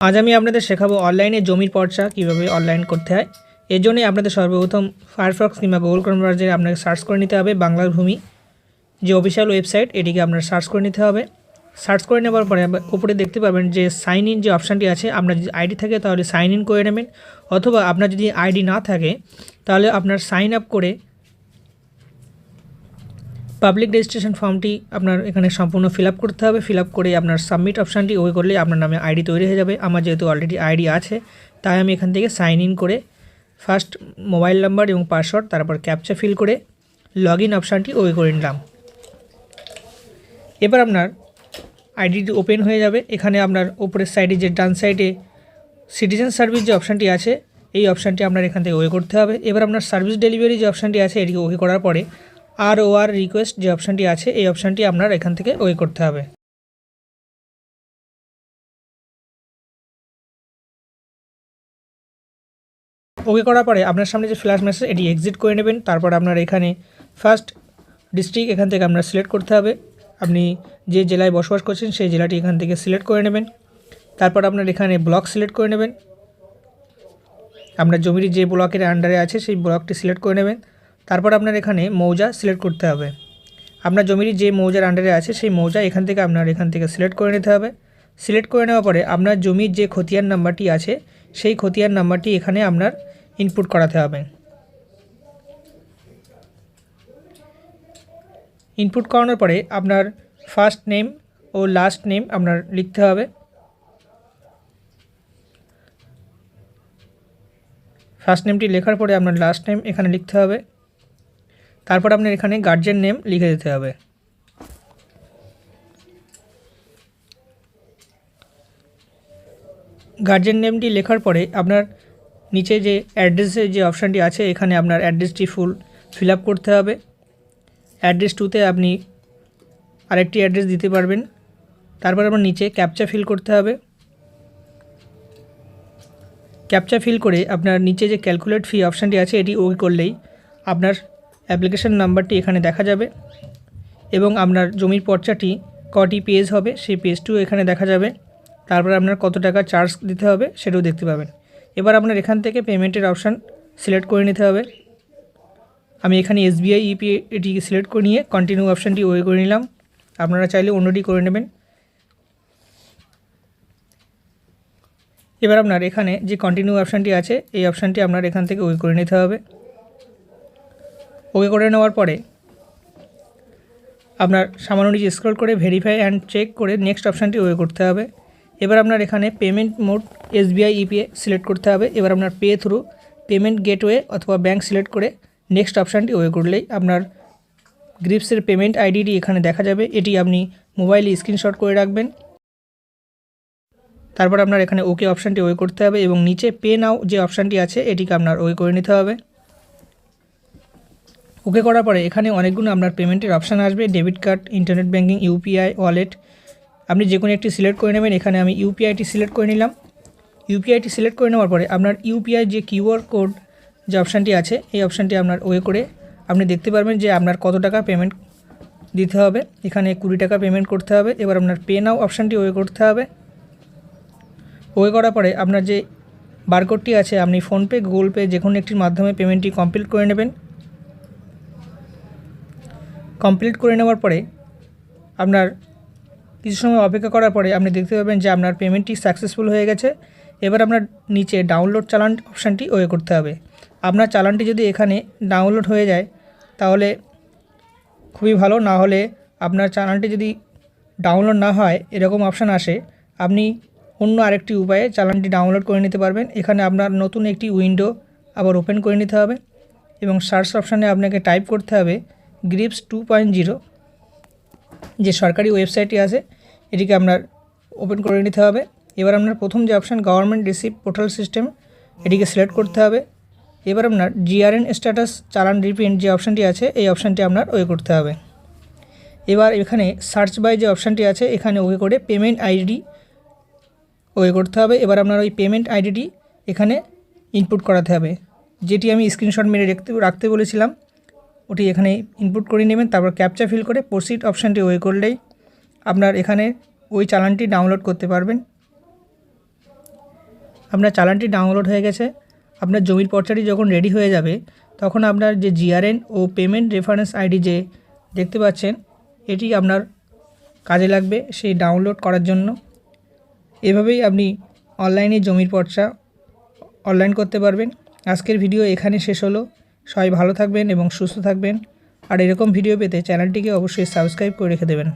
আজ আমি আপনাদের শেখাবো অনলাইনে জমির পর্চা কীভাবে অনলাইন করতে হয়। এর জন্যই আপনাদের সর্বপ্রথম ফায়ারফক্স কিংবা গুগল ক্রোম ব্রাউজারে আপনাকে সার্চ করে নিতে হবে বাংলার ভূমি যে অফিসিয়াল ওয়েবসাইট, এটিকে আপনার সার্চ করে নিতে হবে। সার্চ করে নেওয়ার পরে উপরে দেখতে পাবেন যে সাইন ইন যে অপশানটি আছে, আপনার যদি আইডি থাকে তাহলে সাইন ইন করে নেবেন, অথবা আপনার যদি আইডি না থাকে তাহলে আপনার সাইন আপ করে পাবলিক রেজিস্ট্রেশন ফর্মটি আপনার এখানে সম্পূর্ণ ফিল আপ করতে হবে। ফিল আপ করে আপনার সাবমিট অপশানটি ওই করলে আপনার নামে আইডি তৈরি হয়ে যাবে। আমার যেহেতু অলরেডি আইডি আছে তাই আমি এখান থেকে সাইন ইন করে ফার্স্ট মোবাইল নাম্বার এবং পাসওয়ার্ড, তারপর ক্যাপচা ফিল করে লগ ইন অপশানটি ওই করে নিলাম। এবার আপনার আইডিটি ওপেন হয়ে যাবে। এখানে আপনার উপরের সাইডে যে ডান সাইডে সিটিজেন সার্ভিস যে অপশানটি আছে, এই অপশানটি আপনার এখান থেকে ওয়ে করতে হবে। এবার আপনার সার্ভিস ডেলিভারি যে অপশানটি আছে এটিকে ওকে করার পরে ROR রিকোয়েস্ট যে অপশানটি আছে এই অপশানটি আপনার এখান থেকে ওয়ে করতে হবে। ওকে করার পরে আপনার সামনে যে ফ্ল্যাশ মেসেজ এটি এক্সিট করে নেবেন। তারপর আপনার এখানে ফার্স্ট ডিস্ট্রিক্ট এখান থেকে আপনার সিলেক্ট করতে হবে। আপনি যে জেলায় বসবাস করছেন সেই জেলাটি এখান থেকে সিলেক্ট করে নেবেন। তারপর আপনার এখানে ব্লক সিলেক্ট করে নেবেন। আপনার জমির যে ব্লকের আন্ডারে আছে সেই ব্লকটি সিলেক্ট করে নেবেন। তারপর আপনার এখানে মৌজা সিলেক্ট করতে হবে। আপনার জমির যে মৌজার আন্ডারে আছে সেই মৌজা এখান থেকে সিলেক্ট করে নিতে হবে। সিলেক্ট করে নেওয়ার পরে আপনার জমির যে খতিয়ান নাম্বারটি আছে সেই খতিয়ান নাম্বারটি এখানে আপনার ইনপুট করাতে হবে। ইনপুট করানোর পরে আপনার ফার্স্ট নেম ও লাস্ট নেম আপনার লিখতে হবে। ফার্স্ট নেমটি লেখার পরে আপনার লাস্ট নেম এখানে লিখতে হবে। তারপর আপনার এখানে গার্জিয়ান নেম লিখে দিতে হবে। গার্জিয়ান নেমটি লেখার পরে আপনার নিচে যে অ্যাড্রেসের যে অপশানটি আছে এখানে আপনার অ্যাড্রেসটি ফুল ফিল আপ করতে হবে। অ্যাড্রেস 2তে আপনি আরেকটি অ্যাড্রেস দিতে পারবেন। তারপর আপনার নিচে ক্যাপচা ফিল করতে হবে। ক্যাপচা ফিল করে আপনার নিচে যে ক্যালকুলেট ফি অপশানটি আছে এটি ওকে করলেই আপনার অ্যাপ্লিকেশন নাম্বারটি এখানে দেখা যাবে এবং আপনার জমির পর্চাটি কটি পেজ হবে সেই পেজটিও এখানে দেখা যাবে। তারপর আপনার কত টাকা চার্জ দিতে হবে সেটাও দেখতে পাবেন। এবার আপনার এখান থেকে পেমেন্টের অপশান সিলেক্ট করে নিতে হবে। আমি এখানে SBI ইউপি এটিকে সিলেক্ট করে নিয়ে কন্টিনিউ অপশানটি ওয়ে করে নিলাম। আপনারা চাইলে অন্যটি করে নেবেন। এবার আপনার এখানে যে কন্টিনিউ অপশানটি আছে এই অপশানটি আপনার এখান থেকে ওয়ে করে নিতে হবে। ওকে করে নেওয়ার পরে আপনার সামান্য নিচে স্ক্রল করে ভেরিফাই অ্যান্ড চেক করে নেক্সট অপশানটি ওয়ে করতে হবে। এবার আপনার এখানে payment mode SBI UPI select করতে হবে। এবার আপনার পে থ্রু পেমেন্ট গেটওয়ে অথবা ব্যাঙ্ক সিলেক্ট করে নেক্সট অপশানটি ওয়ে করলেই আপনার গ্রিপসের পেমেন্ট আইডিটি এখানে দেখা যাবে। এটি আপনি মোবাইলে স্ক্রিনশট করে রাখবেন। তারপর আপনার এখানে ওকে অপশানটি ওয়ে করতে হবে এবং নিচে পে নাও যে অপশানটি আছে এটিকে আপনার ওয়ে করে নিতে হবে। ওকে করার পরে এখানে অনেকগুলো আপনার পেমেন্টের অপশান আসবে, debit card, internet banking, UPI, wallet. আপনি যে কোনো একটি সিলেক্ট করে নেবেন। এখানে আমি ইউপিআইটি সিলেক্ট করে নিলাম। ইউপিআইটি সিলেক্ট করে নেওয়ার পরে আপনার ইউপিআই যে কিউআর কোড যে অপশানটি আছে এই অপশানটি আপনার ওয়ে করে আপনি দেখতে পারবেন যে আপনার কত টাকা পেমেন্ট দিতে হবে। এখানে 20 টাকা পেমেন্ট করতে হবে। এবার আপনার পে নাও অপশানটি ওয়ে করতে হবে। ওয়ে করার পরে আপনার যে বারকোডটি আছে আপনি ফোনপে, গুগল পে যে কোনো একটির মাধ্যমে পেমেন্টটি কমপ্লিট করে নেবেন। কমপ্লিট করে নেওয়ার পরে আপনার কিছু সময় অপেক্ষা করার পরে আপনি দেখতে পাবেন যে আপনার পেমেন্টটি সাকসেসফুল হয়ে গেছে। এবার আপনার নিচে ডাউনলোড চালান অপশানটি ওয়ে করতে হবে। আপনার চালানটি যদি এখানে ডাউনলোড হয়ে যায় তাহলে খুবই ভালো, না হলে আপনার চালানটি যদি ডাউনলোড না হয় এরকম অপশান আসে, আপনি অন্য আরেকটি উপায়ে চালানটি ডাউনলোড করে নিতে পারবেন। এখানে আপনার নতুন একটি উইন্ডো আবার ওপেন করে নিতে হবে এবং সার্চ অপশানে আপনাকে টাইপ করতে হবে গ্রিপস 2.0 যে সরকারি ওয়েবসাইটটি আছে এটিকে আপনার ওপেন করে নিতে হবে। এবার আপনার প্রথম যে option government receipt portal system এটিকে সিলেক্ট করতে হবে। এবার আপনার GRN স্ট্যাটাস চালান রিপ্রিন্ট যে অপশানটি আছে এই অপশানটি আপনার ওয়ে করতে হবে। এবার এখানে সার্চ বাই যে অপশানটি আছে এখানে ওকে করে পেমেন্ট আইডি ওয়ে করতে হবে। এবার আপনার ওই পেমেন্ট আইডিটি এখানে ইনপুট করাতে হবে, যেটি আমি স্ক্রিনশট মেরে রাখতে বলেছিলাম ওটি এখানে ইনপুট করে নেবেন। তারপর ক্যাপচা ফিল করে প্রসিড অপশানটি ওয়ে করলেই আপনার এখানে ওই চালানটি ডাউনলোড করতে পারবেন। আপনার চালানটি ডাউনলোড হয়ে গেছে। আপনার জমির পর্চাটি যখন রেডি হয়ে যাবে তখন আপনার যে জিআরএন ও পেমেন্ট রেফারেন্স আইডি যে দেখতে পাচ্ছেন এটি আপনার কাজে লাগবে সেই ডাউনলোড করার জন্য। এভাবেই আপনি অনলাইনে জমির পর্চা অনলাইন করতে পারবেন। আজকের ভিডিও এখানে শেষ হলো। সবাই ভালো থাকবেন এবং সুস্থ থাকবেন। আর এরকম ভিডিও পেতে চ্যানেলটিকে অবশ্যই সাবস্ক্রাইব করে রেখে দেবেন।